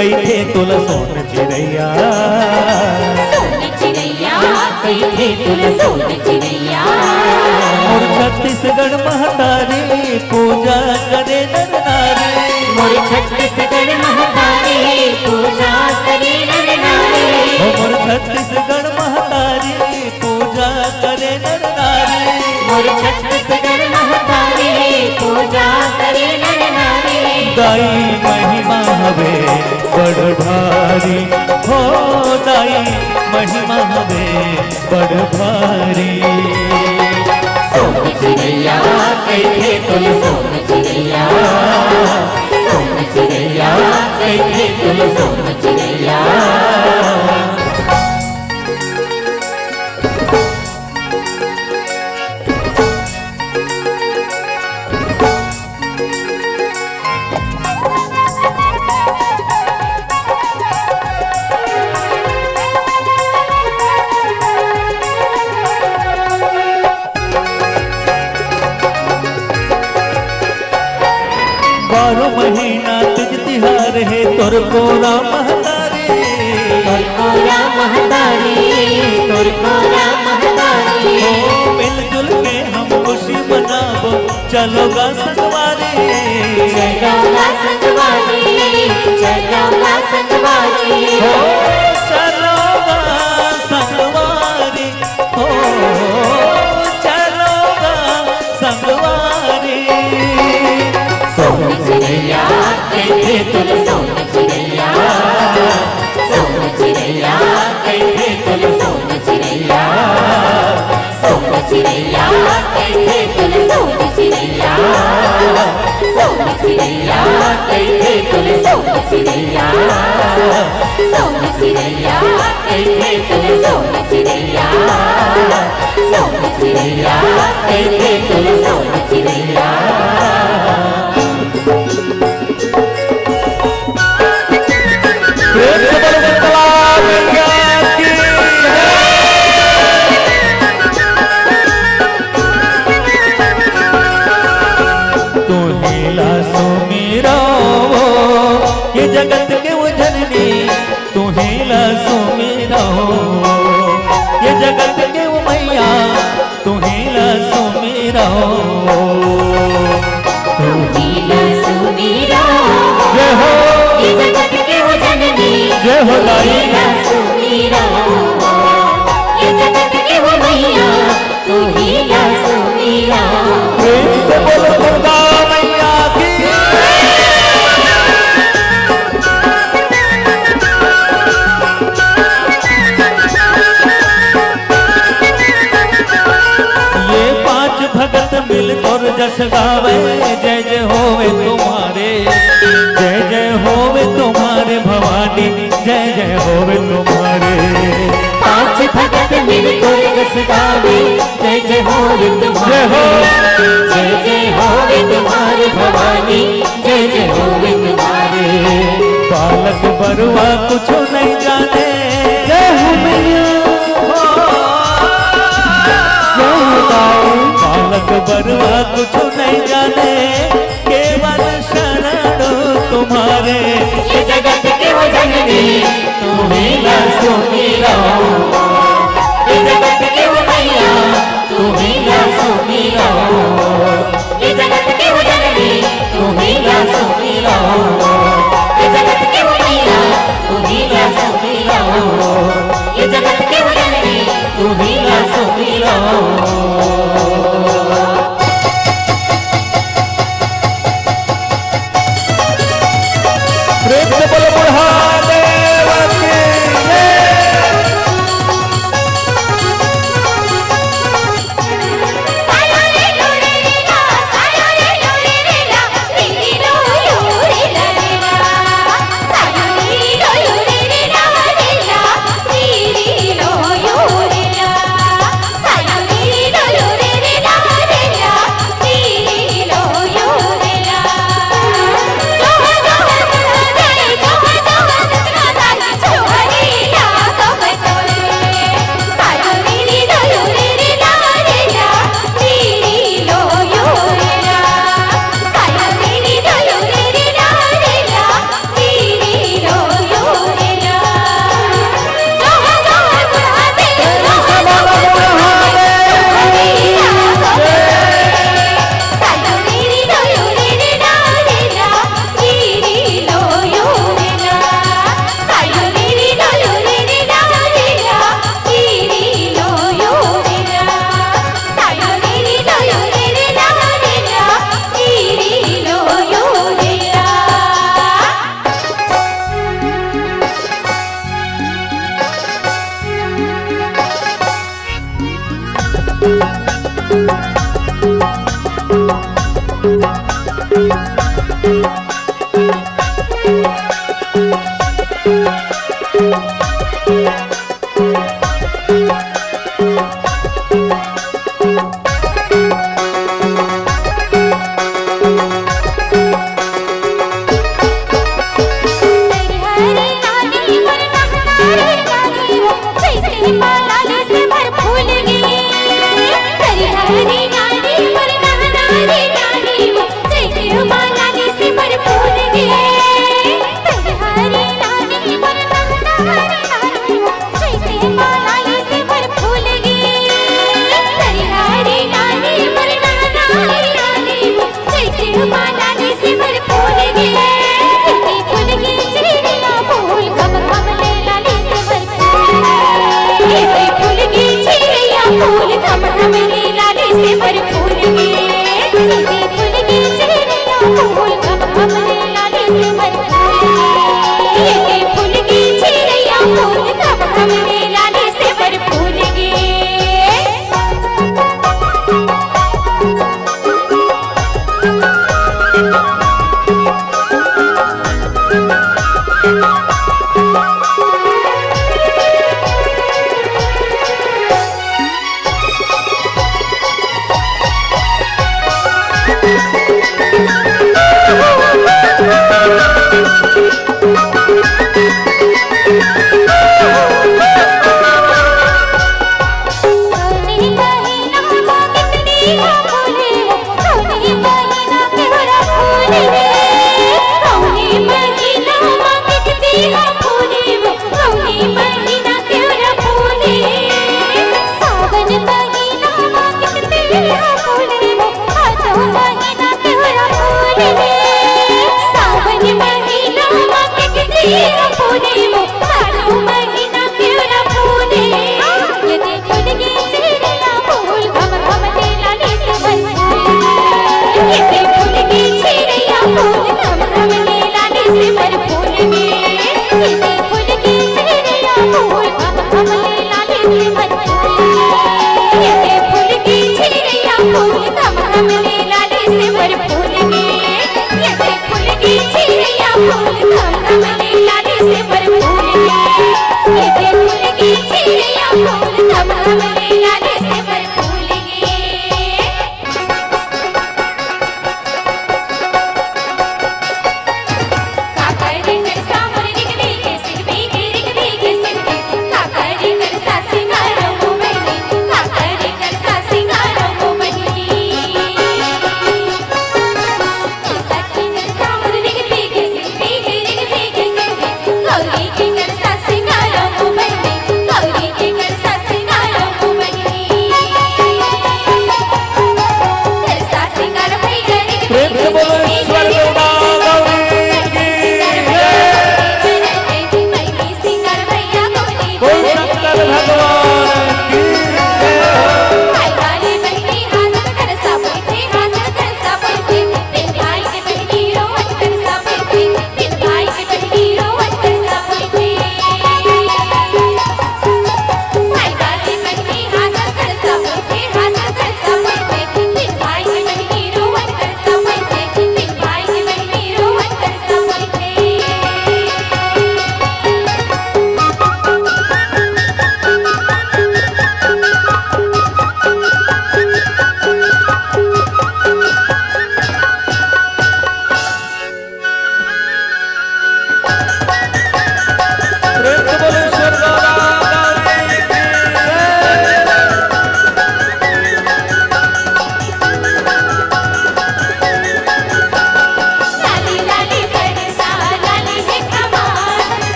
कई थे तुल सोन चिड़ैया, सोन चिड़ैया कई थे तुल सोन चिड़ैया। और छत्तीसगढ़ महतारी पूजा करे नर नारी, मोर छत्तीसगढ़ महतारी पूजा करे नर नारी। मोर छत्तीसगढ़ महतारी पूजा करे नर नारी, मोर छत्तीसगढ़ महतारी पूजा करे नर नारी। दाई महिमा हवे बड़ भारी, हो दाई महिमा हवे बड़ भारी। सोन चिड़ैया कई थे तुल सोन चिड़ैया, सोन चिड़ैया कई थे तुल सोन चिड़ैया। बारह महीना तुझ तिहार है तोर कोरा महतारी, तोर कोरा महतारी, तोर कोरा महतारी। हो मिलजुल के हम खुशी मनाबो चलोगा संगवारी, चलोगा संगवारी, चलोगा संगवारी। हो चलोगा संगवारी, हो चलोगा संगवारी। सोन चिड़ैया कई थे तुल सोन चिड़ैया, सोन चिड़ैया कई थे तुल सोन चिड़ैया। सोन चिड़ैया कई थे तुल सोन चिड़ैया, सोन चिड़ैया कई थे तुल सोन चिड़ैया। सोन चिड़ैया कई थे तुल सोन चिड़ैया, सोन चिड़ैया कई थे तुल सोन चिड़ैया। प्रेम से बोलो शीतला मैया की जय। तू हीला सुमीरो ये जगत के वो जननी, तू हीला सुमीरो ये जगत के वो मैया, तू हीला सुमीरो। तू हीला सुमीरो जय हो, ये जगत के वो जननी, जय हो दाई। हीला सुमीरो ये जगत के वो मैया, तू हीला सुमीरो। प्रेम से बोलो दुर्गा मैया की। ये पांच भगत मिल तोर जस गावे, जय जय होवे तुम्हारे, जय जय होवे तुम्हारे भवानी, जय जय होवे तुम्हारे। पांच भगत मिल कर जस गावे, जय जय होवे तुम्हारे, जय जय होवे तुम्हारे भवानी, जय जय होवे तुम्हारे। बालक बरुआ कुछ नहीं जाने, जय हो मैया, जय हो दाई। बालक बरुआ कुछ नहीं जाने, केवल शरण तुम्हारे। ये जगत के वो जननी, तू हीला सुमीरो। ये जगत के वो मैया, तू हीला सुमीरो। ये जगत के वो जननी, तू हीला सुमीरो। ये जगत के वो मैया, तू हीला सुमीरो। ये जगत के वो जननी, तू हीला सुमीरो। हरी नारी वरना नारी नारी वो चैते मालानी से भरपूर गे हरी नारी वरना नारी नारी वो चैते मालानी से भरपूर गे हरी नारी वरना नारी नारी वो चैते मालानी से भरपूर गे फूल की चिड़िया फूल खम खम ले लाली से भरपूर गे फूल की चिड़िया फूल खम खम ले लाली से भरपूर गे फूल की चिड़िया फूल खम खम ले लाली से भरपूर गे फूल की चिड़िया फूल खम खम ले लाली से भरपूर गे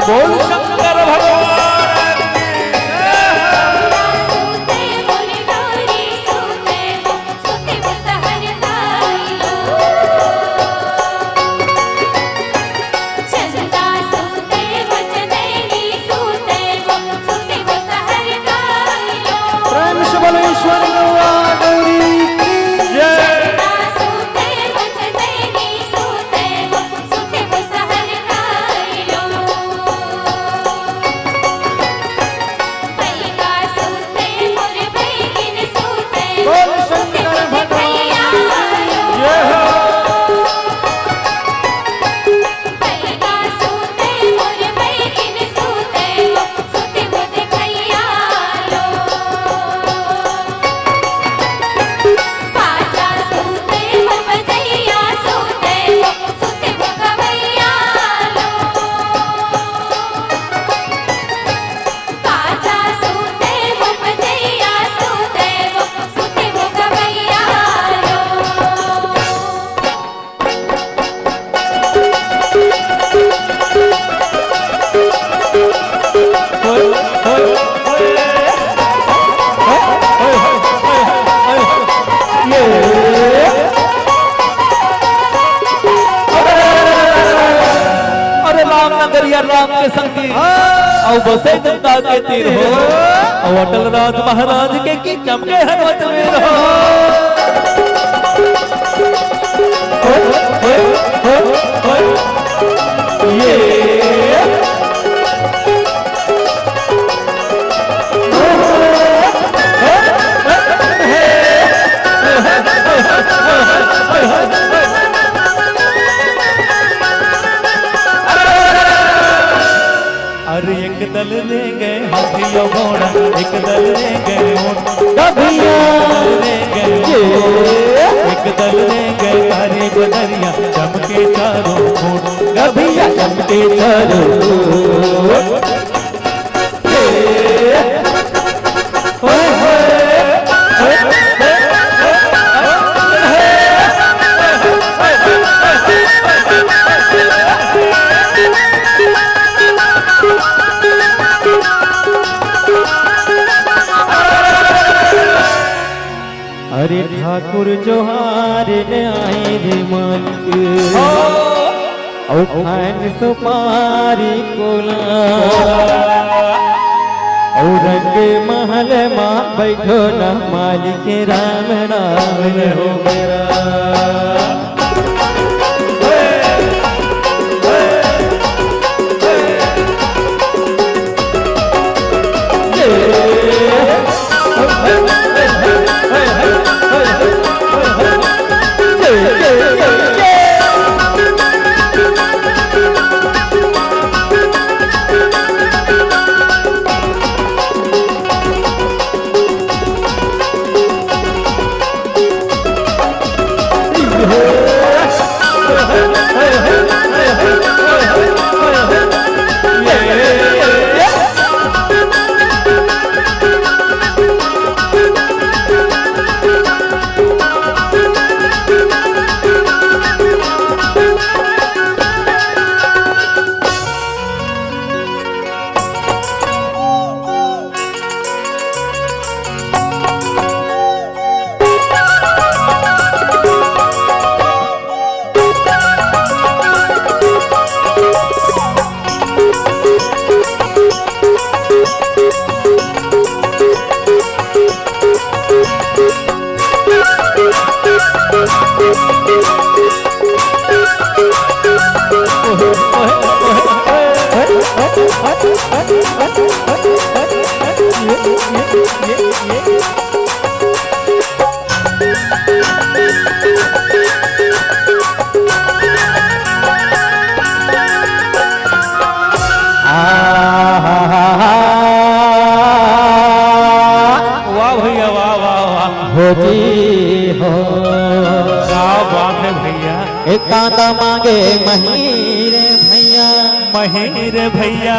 बोल शंकर भगवान की सूते मोरे गौरी सूते वो सहर गाइलो चंदा सूते वचनैनी सूते वो सहर गाइलो प्रेम से बोलो ईश्वर गौरी की जय। सूते वचनैनी सूते वो सहर गाइलो भैया सूते मोरे भैगिन सूते बोल शंकर भगवान जय हो। भैया सूते मोरे भैगिन सूते वो भैया लो पाचा सूते वो बजैया सूते वो गवैया लो पाचा सूते वो बजैया सूते वो गवैया लो अरे राम नगरिया राम के संगी और बसे गंगा के तीर हो और अटल राज महाराज के की चमके हनुमत वीर हो ये अरे एक दल ले गए हाथी और घोड़ा एक दल ले गए ऊंट कभिया ले गए एक दल ले गए तारे बदरिया चमके चारों फूट कभिया चमके चारों अरे ठाकुर जोहार ने आए रे मालिक और खान सुपारी कोला और रंग महल माँ बैठो न मालिक राम नाम हो मेरा वाह भैया वाह वाह वाह होती हो क्या बात है भैया एक कांदा मांगे महीरे भैया महीर भैया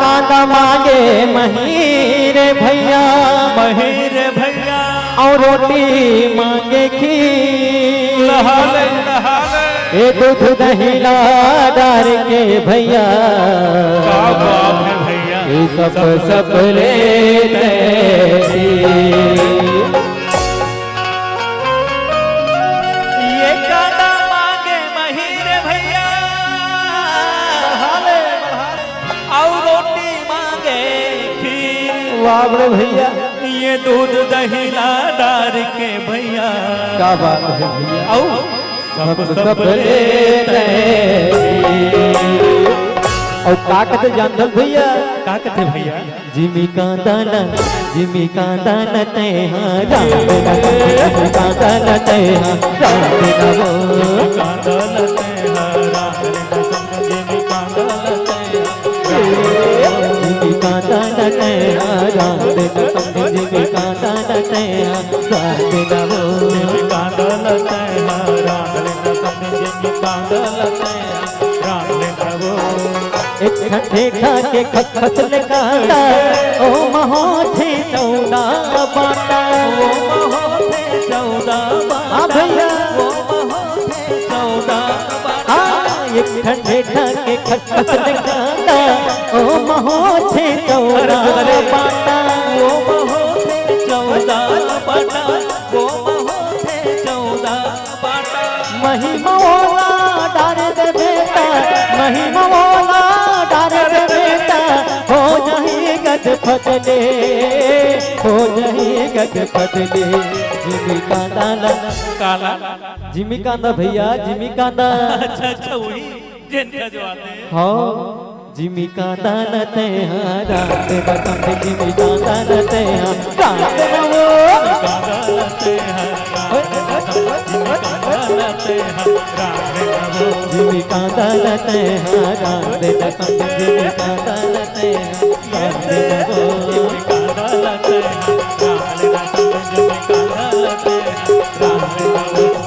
कांदा मांगे महीरे भैया महीर भैया और रोटी मांगे खीर लहाले लहाले ये दूध दही ला डार के भैया क्या बात है भैया ये सब लेते ये कांदा मांगे महीरे भैया और रोटी मांगे खीर वाह बड़े भैया ये दूध दही ला डार के भैया क्या बात है भैया औ सब लेते और ताकत जानल भैया का कहते भैया जिमी कांदाना ते हाँ राम देना जिमी कांदाना ते हाँ राम देना वो कांदा लते हरा जिमी कांदा लते जिमी कांदाना ते हाँ राम देना जिमी कांदाना ते हाँ राम देना वो जिमी कांदा लते हरा जिमी कांदा लते राम लेना वो एक ठंडे खा के खत लगाता ओ महो थे चौदा बाटा वो महो थे 14 हाँ भैया वो महो थे 14 हाँ एक ठंडे खा के खत लगाता ओ महो थे चौदा बाटा वो महो थे 14 बाटा वो महो थे 14 बाटा महिमा वाला डार दे बेटा महिमा वाला डार दे बेटा हो नहीं गज फटले हो नहीं गज फटले जिमी कांदा काला जिमी कांदा भैया जिमी कांदा अच्छा अच्छा वही जिनका जो आते हैं हो जिमी कांदा नते हाँ रात बकम जिमी कांदा नते हाँ रात नवो कांदा लते हैं कांदा लते हैं जिमी कांदा नते हाँ रात बकम जिमी कांदा नते हाँ रात नवो कांदा लते हैं कांदा लते हैं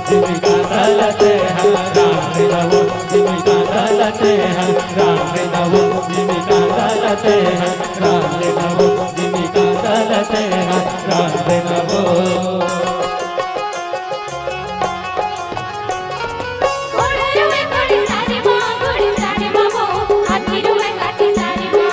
जिमी कांदा लते हाँ रात नवो जिमी कांदा लते हाँ रात नवो जिमी कांदा लते हाँ रात नवो जिमी कांदा लते हाँ रात नवो घोड़े घोड़ी सारी माँ वो हाथी रुए काटी सारी माँ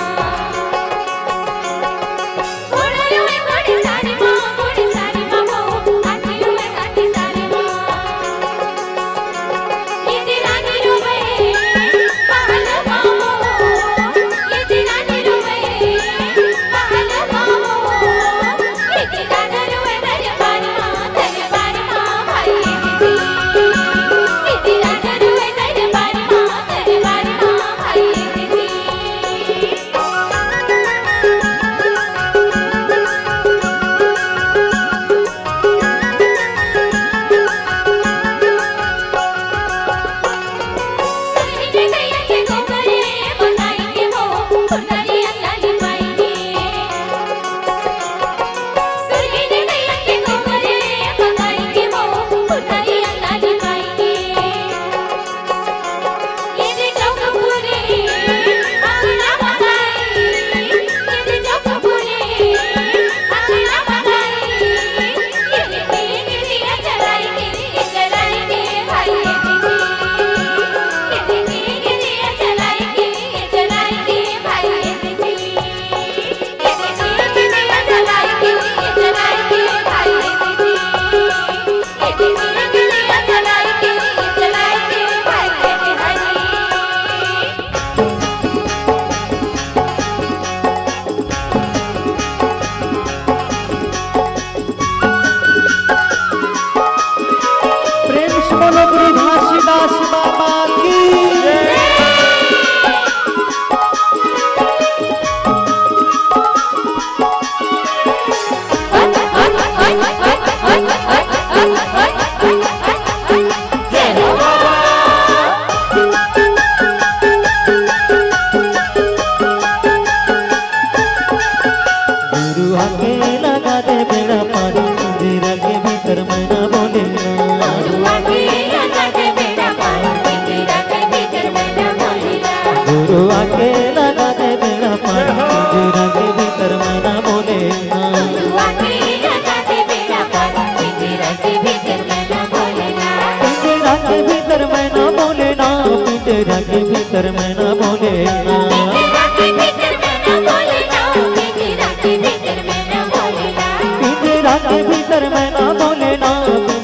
भीतर मैं ना बोले ना पिंजरा के भीतर मैं ना बोले ना पिंजरा के भीतर मैं ना बोले ना पिंजरा के भीतर मैं ना बोले ना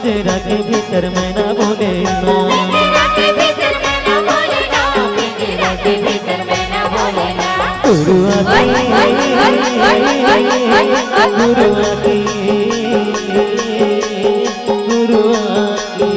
पिंजरा के भीतर मैं ना बोले ना पिंजरा के भीतर मैं ना बोले ना पिंजरा के भीतर मैं ना बोले ना गुरुआ की गुरुआ की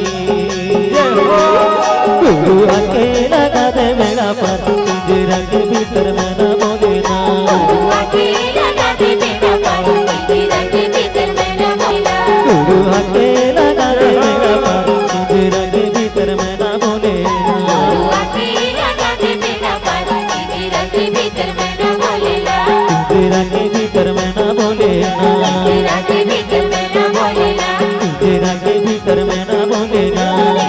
गुरुआ के लगा दे मेरा पर पिंजरा के भीतर मैं ना बोले ना गुरुआ के लगा दे मेरा पर पिंजरा के भीतर मैं ना बोले ना गुरुआ के लगा दे मेरा पर पिंजरा के भीतर मैं ना बोले ना गुरुआ के लगा दे मेरा पर पिंजरा के भीतर मैं ना बोले ना पिंजरा के भीतर मैं ना बोले ना पिंजरा के भीतर मैं ना बोले ना पिंजरा के भीतर मैं ना बोले ना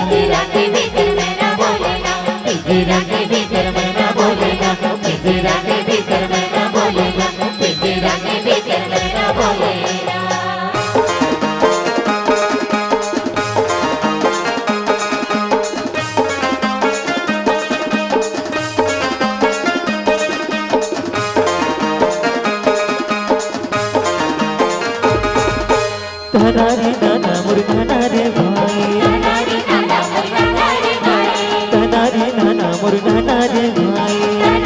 पिंजरा के भीतर मैं ना बोले ना पिंजरा के भीतर मैं ना बोले ना पिंजरा के भीतर मैं ना बोले ना पिंजरा के भीतर मैं ना बोले ना धनारे नाना मुर्घना रे भाई नारी नाना मुर्गा रे भाई धनारे नाना मुर्घना रे भाई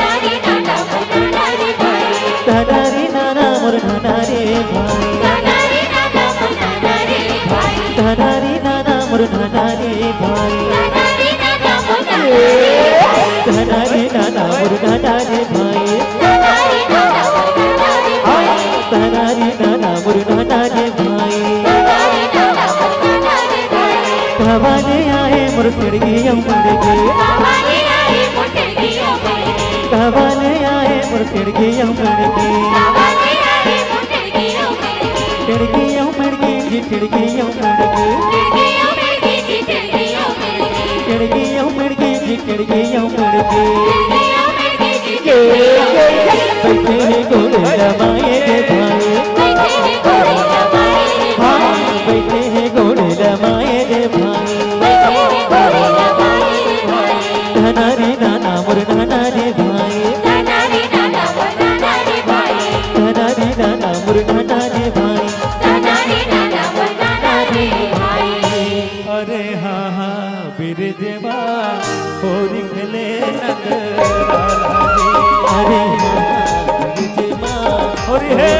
नारी नाना मुर्गा रे भाई धनारे नाना मुर्घना रे भाई नारी नाना मुर्गा रे भाई धनारे नाना मुर्घना रे भाई नारी नाना मुर्गा रे धनारे नाना मुर्घना रे भाई नारी नाना मुर्गा रे भाई धनारे नाना मुर्घना रे भाई नारी नाना मुर्गा रे भाई भवाने आए मुर्खड़ियों मुर्गे हमारे आए मुर्गियों मेरे भवाने आए मुर्खड़ियों मुर्गे हमारे आए मुर्गियों मेरे खिड़कियों मुर्गे जी खिड़कियों मुर्गे मुर्गियों मेरे जी मुर्गियों मेरे खिड़कियों मुर्गे जी खिड़कियों मुर्गे मुर्गियों मेरे जी मुर्गियों बैठे हैं गोले रमाए रे भाई बैठे हैं घोड़े लमाए रे हाँ भाई बैठे हैं गोले रमाए रे भाई बैठे हैं घोड़े लमाए रे भाई धनारे नाना मुर्घना रे भाई नारी नाना मुर्गा रे भाई धनारे नाना मुर्घना रे भाई नारी नाना मुर्गा रे भाई अरे हाँ हाँ बिरजवा होरी खेले नगराला जी अरे माँ होरी है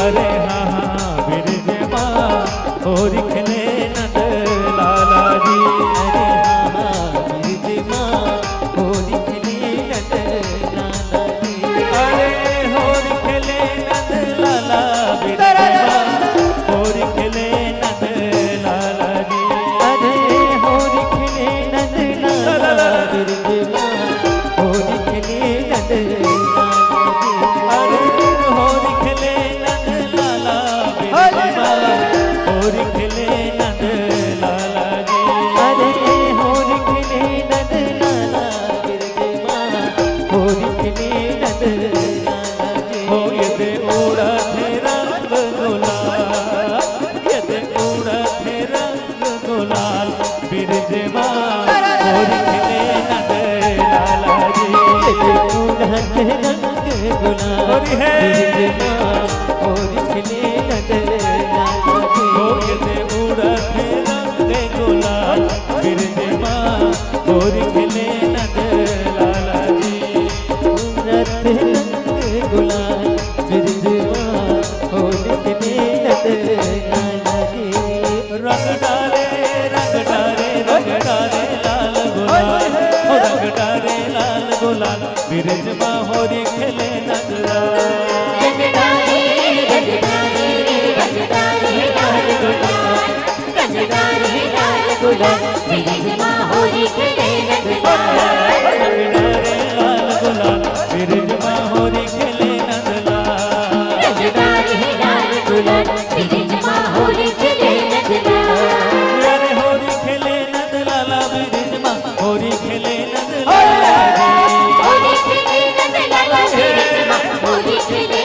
अरे हाँ हाँ बिरजवा होरी खेले नगराला जी अरे हाँ मेरी माँ होली खेली नंदलाला जी अरे होरी खेले नंदलाला बिरजवा होरी खेले नंदलाला जी अरे होली खेले नंदलाला बिरजे माँ होली खेले नंदलाला जी अरे होरी खेले नंदलाला बिरजवा होरी खेले नंदलाला जी अरे होली खेले नंदलाला बिरजे माँ होली खेले नंदलाला जी हो ये उड़ा थे रंग गुलाल ये उड़ा थे रंग गुलाल बिरजवा होरी खेले नंदलाला जी उड़ते रंग गुलाल होरी है। बिरजे माँ होली खेले नंदलाला जी हो ये उड़ा थे रंग गुलाल बिरजवा होरी खेले नंदलाला जी रते रंग गुलाल बिरजवा होली खेले नंदलाला जी रंग डाले लाल गुलाल हो रंग डाले लाल गुलाल बिरजवा होरी खेले नंदलाल रंगदारे रंगदारे रंगदारे लाल गुलाल रंगदारे लाल गुलाल बिरजमा होली खेले रंगदार रंगदारे लाल गुलाल बिरजवा होरी खेले नंदलाल रंगदारे लाल गुलाल बिरजमा होली खेले रंगदार अरे होरी खेले नंदलाला बिरजवा होरी खेले नंदलाल होली खेले रंगदार बिरजमा होली खेले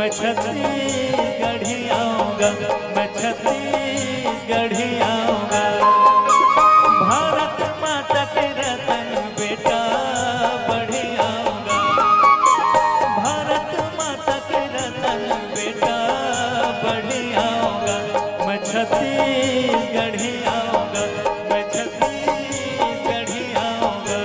मैं छत्तीसगढ़ ही आऊंगा, मैं छत्तीसगढ़ ही आऊंगा। भारत माता के रतन बेटा बढ़ी आऊंगा, भारत माता के रतन बेटा बढ़ी आऊंगा। मैं छत्तीसगढ़ ही आऊंगा, मैं छत्तीसगढ़ ही आऊंगा।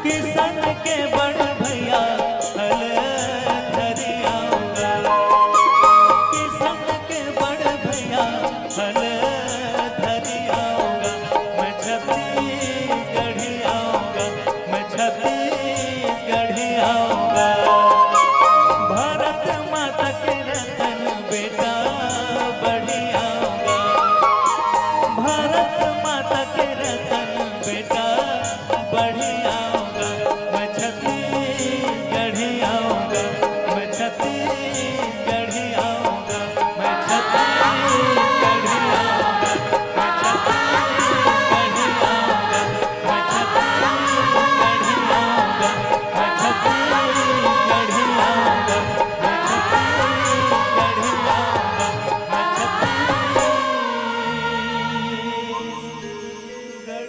किसान के बड़ भैया हल धरी आऊंगा, किसान के बड़ भैया हल धरी आऊंगा। मैं छत्तीसगढ़ ही आऊंगा, मैं छत्तीसगढ़ ही आऊंगा। भारत माता के रतन बेटा बढ़ी आऊंगा, भारत माता के रतन बेटा बढ़ी आऊंगा। मैं छत्तीसगढ़ ही आऊंगा, मैं छत्तीसगढ़ ही आऊंगा, मैं छत्तीसगढ़ ही आऊंगा, मैं छत्तीसगढ़ ही आऊंगा, मैं छत्तीसगढ़ ही आऊंगा, मैं छत्तीसगढ़ ही आऊंगा, मैं छत्तीसगढ़ ही आऊंगा, मैं छत्तीसगढ़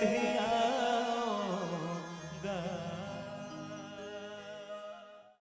ही आऊंगा।